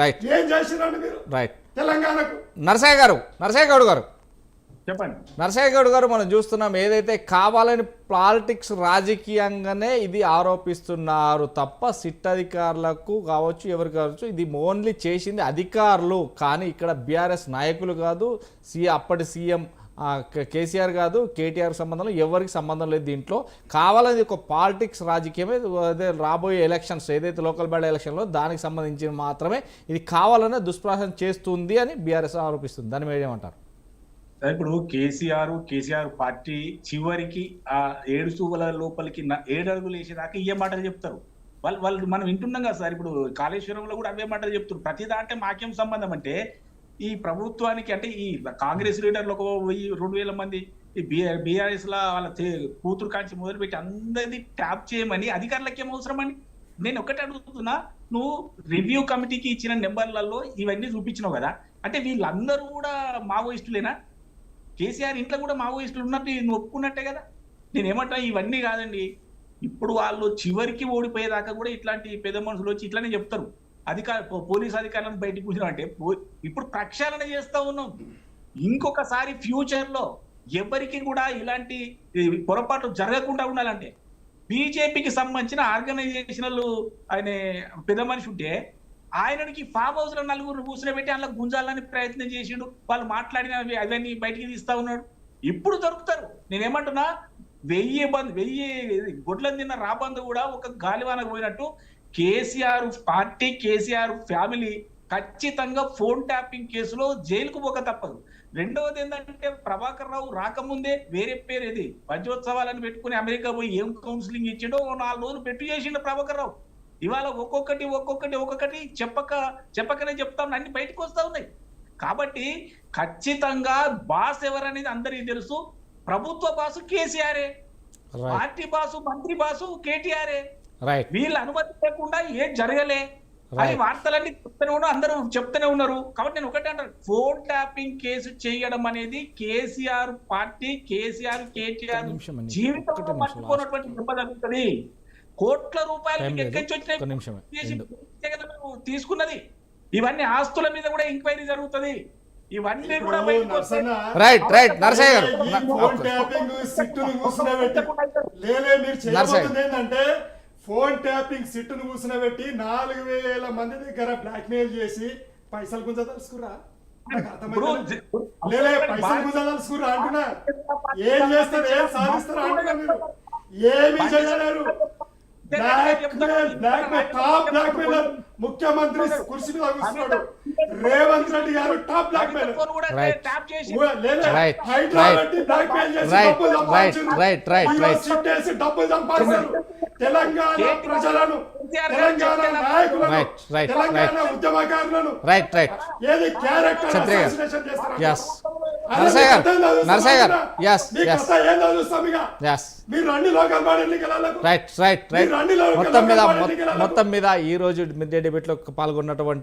Right ఏం చేసిరండి మీరు రైట్ తెలంగాణకు? నరసయ్య గౌడ్ గారు చెప్పండి. నరసయ్య గౌడ్ గారు మనం చూస్తున్నాం ఏదైతే కావాలని పాలిటిక్స్ రాజకీయంగానే ఇది ఆరోపిస్తున్నారు తప్ప సిట్ అధికారులకు కావచ్చు ఎవరు కావచ్చు ఇది ఓన్లీ చేసింది అధికారులు కానీ ఇక్కడ బీఆర్ఎస్ నాయకులు కాదు అప్పటి సీఎం కేసీఆర్ కాదు కేటీఆర్ సంబంధం ఎవరికి సంబంధం లేదు దీంట్లో కావాలని ఒక పాలిటిక్స్ రాజకీయమే అదే రాబోయే ఎలక్షన్స్ ఏదైతే లోకల్ బాడీ ఎలక్షన్లో దానికి సంబంధించి మాత్రమే ఇది కావాలనే దుష్ప్రచారం చేస్తుంది అని బీఆర్ఎస్ ఆరోపిస్తుంది దాని మీద ఏమంటారు? ఇప్పుడు కేసీఆర్ పార్టీ చివరికి ఆ 7 సూవల లోపలికి 7 అడుగులు వేసేదాకా ఇవే మాటలు చెప్తారు. వాళ్ళు మనం వింటున్నాం కదా సార్. ఇప్పుడు కాళేశ్వరంలో కూడా అవే మాటలు చెప్తారు. ప్రతి దాంట్లో మాకేం సంబంధం అంటే ఈ ప్రభుత్వానికి అంటే ఈ కాంగ్రెస్ లీడర్లు 1000-2000 మంది ఈ బీఆర్ఎస్ లా వాళ్ళ కూతురు కాంచి మొదలుపెట్టి అందరినీ ట్యాప్ చేయమని అధికారులకు ఏం అవసరం అని నేను ఒకటి అడుగుతున్నా. నువ్వు రివ్యూ కమిటీకి ఇచ్చిన నెంబర్లలో ఇవన్నీ చూపించినావు కదా, అంటే వీళ్ళందరూ కూడా మావోయిస్టులేనా? కేసీఆర్ ఇంట్లో కూడా మావోయిస్టులు ఉన్నట్టు నువ్వు ఒప్పుకున్నట్టే కదా. నేనేమంటా ఇవన్నీ కాదండి. ఇప్పుడు వాళ్ళు చివరికి ఓడిపోయేదాకా కూడా ఇట్లాంటి పెద్ద మనుషులు వచ్చి ఇట్లానే చెప్తారు. పోలీస్ అధికారులను బయటకు కూర్చున్నాం అంటే ఇప్పుడు ప్రక్షాళన చేస్తా ఉన్నాం. ఇంకొకసారి ఫ్యూచర్ లో ఎవరికి కూడా ఇలాంటి పొరపాట్లు జరగకుండా ఉండాలంటే బీజేపీకి సంబంధించిన ఆర్గనైజేషనల్ ఆయన పెద్ద మనిషి ఉంటే ఆయనకి ఫామ్ హౌస్ లో 4 కూర్చోబెట్టి అందులో గుంజాలని ప్రయత్నం చేసిండు. వాళ్ళు మాట్లాడిన అవన్నీ బయటికి తీస్తా ఉన్నాడు. ఇప్పుడు దొరుకుతారు. నేనేమంటున్నా 1000 గొడ్లను తిన్న రాబందు కూడా ఒక గాలివానకు పోయినట్టు కేసీఆర్ పార్టీ కేసీఆర్ ఫ్యామిలీ ఖచ్చితంగా ఫోన్ ట్యాపింగ్ కేసులో జైలుకు పోక తప్పదు. రెండవది ఏంటంటే ప్రభాకర్ రావు రాకముందే వేరే పేరు ఏది వజ్రోత్సవాలని పెట్టుకుని అమెరికా పోయి ఏం కౌన్సిలింగ్ ఇచ్చిండో 4 రోజులు పెట్టు చేసిండు ప్రభాకర్ రావు. ఇవాళ ఒక్కొక్కటి చెప్పకనే చెప్తాం, అన్ని బయటకు వస్తా ఉన్నాయి. కాబట్టి ఖచ్చితంగా బాస్ ఎవరనేది అందరికీ తెలుసు. ప్రభుత్వ బాసు కేసీఆరే, పార్టీ బాసు మంత్రి బాసు కేటీఆరే. వీళ్ళ అనుమతి లేకుండా ఏం జరగలే అని వార్తలన్నీ చెప్తూనే ఉన్నారు, అందరూ చెప్తూనే ఉన్నారు. కాబట్టి నేను ఒకటే అంటాను, ఫోన్ ట్యాపింగ్ కేసు చేయడం అనేది కేసీఆర్ పార్టీ కేసీఆర్ కేటీఆర్ జీవితంలో పట్టుకున్నటువంటి దెబ్బ తగ్గుతుంది. కోట్ల రూపాయలు తీసుకున్నది. ఇవన్నీ ఆస్తుల మీద కూడా ఎంక్వైరీ జరుగుతుంది. ఇవన్నీ కూడా ఫోన్ ట్యాపింగ్ సిట్టును కూర్చునబెట్టి 4000 మంది దగ్గర బ్లాక్ మెయిల్ చేసి పైసలు గుంజదలుచుకురా పైసలు గుంజదలుచుకురా అంటున్నా. ఏం చేస్తారు, ఏం సాధిస్తారు అంటున్నా. మీరు ఏమి చేయలేరు. ముఖ్యమంత్రి కుర్చీ మీద కూర్చున్నాడు రేవంత్ రెడ్డి గారు. Top blackmail Hyderabad blackmail చేసి డబ్బులు సంపాదించారు. తెలంగాణ ప్రజలను, తెలంగాణ నాయకులను, తెలంగాణ ఉద్యమకారులను ఏది క్యారెక్టర్ అసాసినేషన్ చేస్తారు. మీరు రండి లోకల్ బాడీ ఎన్నికలకు. మొత్తం మీద ఈ రోజు డిబేట్ లో పాల్గొన్నటువంటి